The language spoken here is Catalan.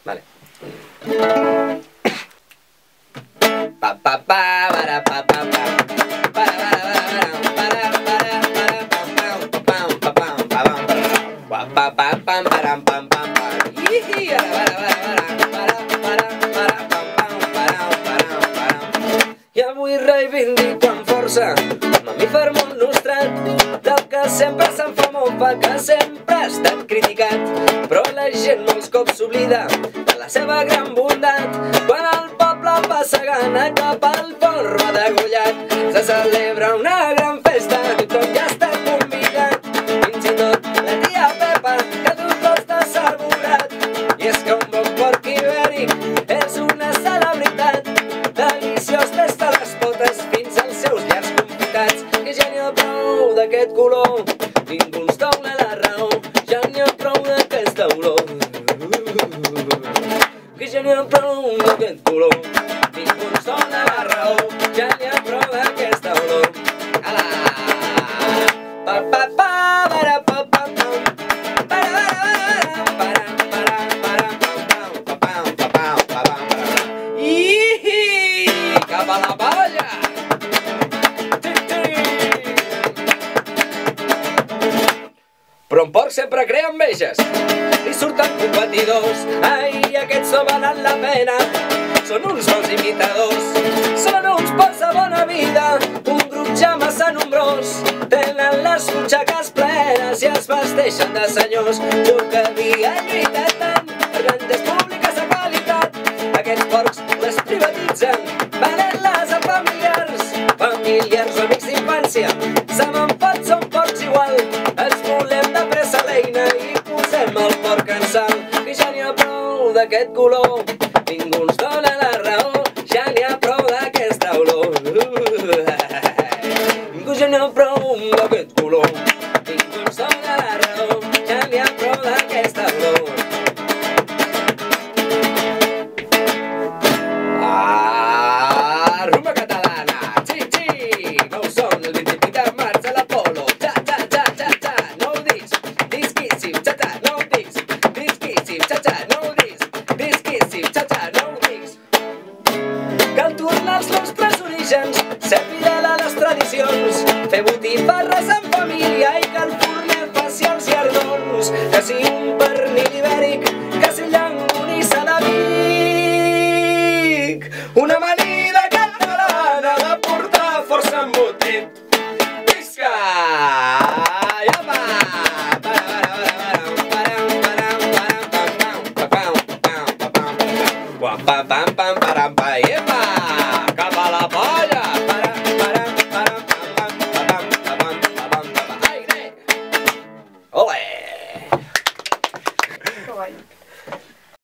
Vale. Pa pa pa para pa pa pa para i avui reivindico amb força mamífer molt nostrat del que sempre se'n fa molt pa, que sempre ha estat criticat, però la gent molts cops s'oblida de la seva gran bondat. Quan el poble passa gana cap al porro degollat, se celebra una gran festa, tothom ja està convidat, fins i tot la tia Pepa, que tu costa servorat. I és que un bon porc ibèric és una celebritat, deliciós des de les potes fins als seus llars confitats. Que ja n'hi ha prou d'aquest color, ningú ens dona la raó, ja n'hi ha prou d'aquesta olor. Que ja n'hi ha prou d'aquest color, ningú ens dona la raó, ja n'hi ha prou d'aquesta olor. Ala! Pa pa pa para pa pa pam, para para para para para pam pam pam pam pam. Ihi! Cap a la palla! Però un porc sempre crea enveges, li surten competidors, ai, aquests no valen la pena, són uns bons imitadors, són uns porcs de bona vida, un grup ja massa nombrós, tenen les butxaques plenes i es vesteixen de senyors. Jo que havia lluitat tant per granges públiques de qualitat, aquests porcs les privatitzen, venent-les a familiars, familiars o amics d'infància, se me'n pot, són porcs igual, els volem de pressa l'eina i posem el porc en sal. Que ja n'hi ha prou d'aquest color, ningú ens dona la raó, ja n'hi ha prou d'aquesta olor. Que ja n'hi ha prou d'aquest color, ningú ens dona la raó, ja n'hi ha prou d'aquesta olor. Rumba catalana, xi-xi, nou son, el 28 de març a l'Apolo, xa-xa-xa-xa-xa, nou disc, disquíssim, xa-xa, nou disc, disquíssim, xa-xa, nou disc, disquíssim, xa-xa, nou disc. Cal tornar als nostres orígens, ser fidel a les tradicions, fer botifarres en família i que el forner faci els llardons, que sigui un pernil ibèric, que sigui llonganissa de Vic, una amanida catalana de portar força embotit. Visca! I apa! Epa! Cap a la polla! Aire! Ole! Que guai.